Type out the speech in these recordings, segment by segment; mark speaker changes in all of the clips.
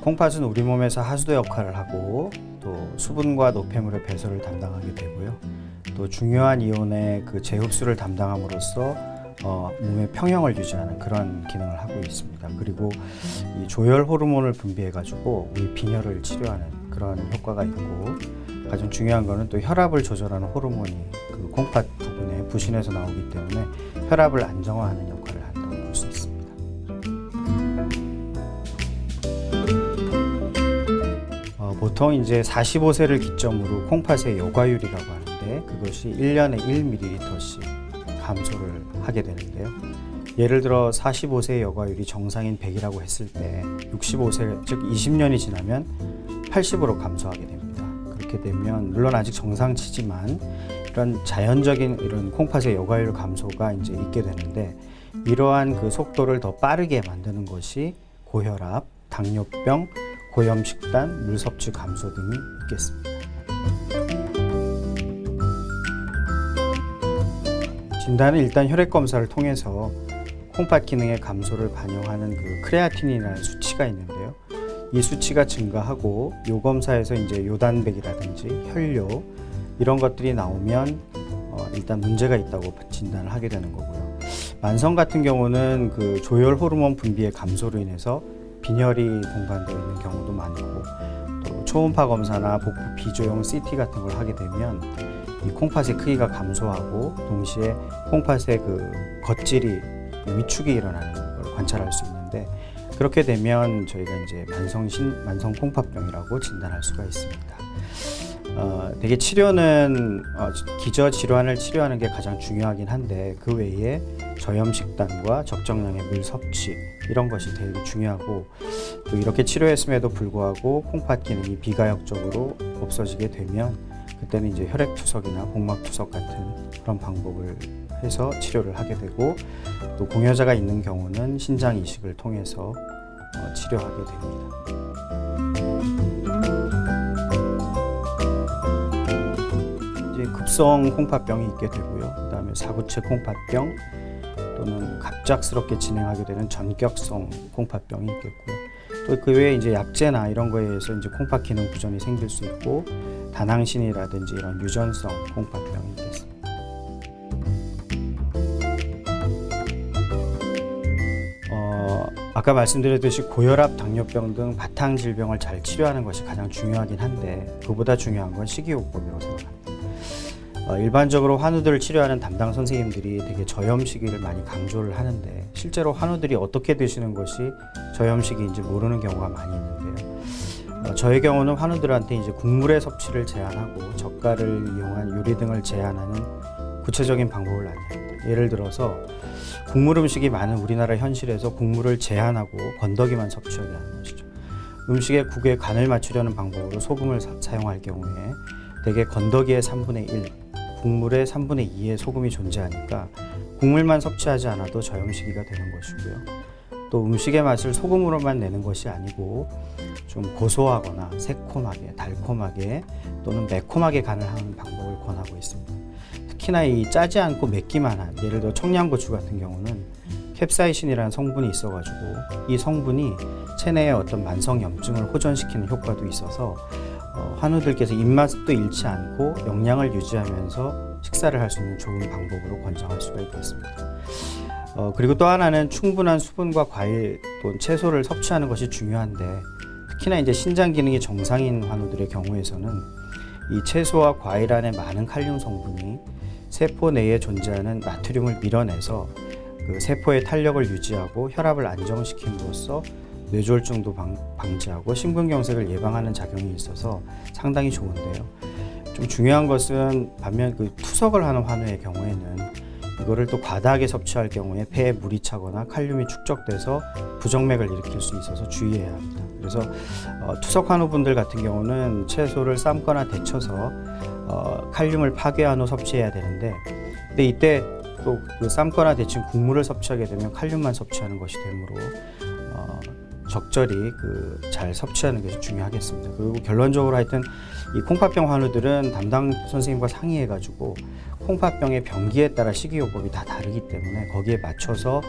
Speaker 1: 콩팥은 우리 몸에서 하수도 역할을 하고 또 수분과 노폐물의 배설을 담당하게 되고요. 또 중요한 이온의 그 재흡수를 담당함으로써 몸의 평형을 유지하는 그런 기능을 하고 있습니다. 그리고 이 조혈 호르몬을 분비해 가지고 우리 빈혈을 치료하는 그런 효과가 있고, 가장 중요한 거는 또 혈압을 조절하는 호르몬이 그 콩팥 부분에 부신해서 나오기 때문에 혈압을 안정화하는 역할을 한다고 볼 수 있습니다. 보통 이제 45세를 기점으로 콩팥의 여과율이라고 하는데, 그것이 1년에 1ml씩 감소를 하게 되는데요. 예를 들어 45세의 여과율이 정상인 100이라고 했을 때 65세, 즉 20년이 지나면 80으로 감소하게 됩니다. 그렇게 되면 물론 아직 정상치지만 이런 자연적인 이런 콩팥의 여과율 감소가 이제 있게 되는데, 이러한 그 속도를 더 빠르게 만드는 것이 고혈압, 당뇨병, 고염식단, 물 섭취 감소 등이 있겠습니다. 진단은 일단 혈액 검사를 통해서 콩팥 기능의 감소를 반영하는 그 크레아틴이라는 수치가 있는데요. 이 수치가 증가하고 요 검사에서 이제 요단백이라든지 혈뇨 이런 것들이 나오면 일단 문제가 있다고 진단을 하게 되는 거고요. 만성 같은 경우는 그 조혈 호르몬 분비의 감소로 인해서 빈혈이 동반되어 있는 경우도 많고, 또 초음파 검사나 복부 비조형 CT 같은 걸 하게 되면 이 콩팥의 크기가 감소하고 동시에 콩팥의 그 겉질이 위축이 일어나는 걸 관찰할 수 있는데, 그렇게 되면 저희가 이제 만성 콩팥병이라고 진단할 수가 있습니다. 되게 치료는 기저 질환을 치료하는 게 가장 중요하긴 한데, 그 외에 저염식단과 적정량의 물 섭취 이런 것이 되게 중요하고, 또 이렇게 치료했음에도 불구하고 콩팥 기능이 비가역적으로 없어지게 되면 그때는 이제 혈액투석이나 복막투석 같은 그런 방법을 해서 치료를 하게 되고, 또 공여자가 있는 경우는 신장 이식을 통해서 치료하게 됩니다. 이제 급성 콩팥병이 있게 되고요. 그다음에 사구체 콩팥병, 또는 갑작스럽게 진행하게 되는 전격성 콩팥병이 있겠고요. 또 그 외에 이제 약제나 이런 거에 의해서 이제 콩팥 기능 부전이 생길 수 있고, 다낭신이라든지 이런 유전성 콩팥병이 있겠습니다. 아까 말씀드렸듯이 고혈압, 당뇨병 등 바탕 질병을 잘 치료하는 것이 가장 중요하긴 한데, 그보다 중요한 건 식이요법이라고 생각합니다. 일반적으로 환우들을 치료하는 담당 선생님들이 되게 저염식이를 많이 강조를 하는데, 실제로 환우들이 어떻게 드시는 것이 저염식인지 모르는 경우가 많이 있는데요. 저의 경우는 환우들한테 이제 국물의 섭취를 제한하고 젓갈을 이용한 요리 등을 제한하는 구체적인 방법을 안내합니다. 예를 들어서 국물 음식이 많은 우리나라 현실에서 국물을 제한하고 건더기만 섭취하게 하는 것이죠. 음식에 국에 간을 맞추려는 방법으로 소금을 사용할 경우에 대개 건더기의 3분의 1, 국물의 3분의 2의 소금이 존재하니까 국물만 섭취하지 않아도 저염식이가 되는 것이고요. 또 음식의 맛을 소금으로만 내는 것이 아니고 좀 고소하거나 새콤하게, 달콤하게 또는 매콤하게 간을 하는 방법을 권하고 있습니다. 특히나 이 짜지 않고 맵기만 한, 예를 들어 청양고추 같은 경우는 캡사이신이라는 성분이 있어가지고 이 성분이 체내의 어떤 만성 염증을 호전시키는 효과도 있어서 환우들께서 입맛도 잃지 않고 영양을 유지하면서 식사를 할 수 있는 좋은 방법으로 권장할 수가 있겠습니다. 그리고 또 하나는 충분한 수분과 과일 또는 채소를 섭취하는 것이 중요한데, 특히나 이제 신장 기능이 정상인 환우들의 경우에서는 이 채소와 과일 안에 많은 칼륨 성분이 세포 내에 존재하는 나트륨을 밀어내서 그 세포의 탄력을 유지하고 혈압을 안정시킴으로써 뇌졸중도 방지하고 심근경색을 예방하는 작용이 있어서 상당히 좋은데요. 좀 중요한 것은 반면 그 투석을 하는 환우의 경우에는 이거를 또 과다하게 섭취할 경우에 폐에 물이 차거나 칼륨이 축적돼서 부정맥을 일으킬 수 있어서 주의해야 합니다. 그래서 투석 환우분들 같은 경우는 채소를 삶거나 데쳐서 칼륨을 파괴한 후 섭취해야 되는데, 근데 이때 또 그 삶거나 데친 국물을 섭취하게 되면 칼륨만 섭취하는 것이 되므로 적절히 잘 섭취하는 것이 중요하겠습니다. 그리고 결론적으로 하여튼 이 콩팥병 환우들은 담당 선생님과 상의해가지고 콩팥병의 병기에 따라 식이요법이 다 다르기 때문에 거기에 맞춰서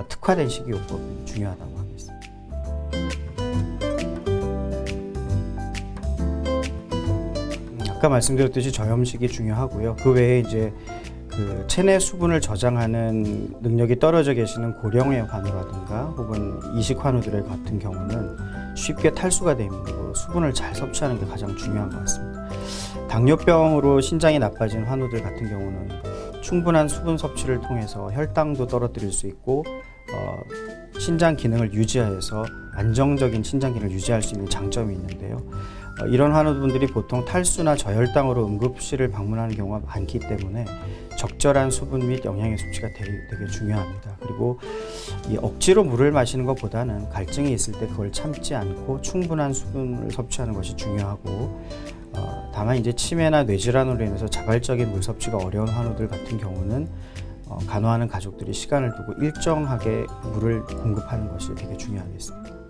Speaker 1: 특화된 식이요법이 중요하다고 하겠습니다. 아까 말씀드렸듯이 저염식이 중요하고요. 그 외에 이제 그 체내 수분을 저장하는 능력이 떨어져 계시는 고령의 환우라든가 혹은 이식 환우들 같은 경우는 쉽게 탈수가 되므로 수분을 잘 섭취하는 게 가장 중요한 것 같습니다. 당뇨병으로 신장이 나빠진 환우들 같은 경우는 충분한 수분 섭취를 통해서 혈당도 떨어뜨릴 수 있고 신장 기능을 유지하여서 안정적인 신장 기능을 유지할 수 있는 장점이 있는데요. 이런 환우분들이 보통 탈수나 저혈당으로 응급실을 방문하는 경우가 많기 때문에 적절한 수분 및 영양의 섭취가 되게 중요합니다. 그리고 이 억지로 물을 마시는 것보다는 갈증이 있을 때 그걸 참지 않고 충분한 수분을 섭취하는 것이 중요하고 다만 이제 치매나 뇌질환으로 인해서 자발적인 물 섭취가 어려운 환우들 같은 경우는 간호하는 가족들이 시간을 두고 일정하게 물을 공급하는 것이 되게 중요하겠습니다.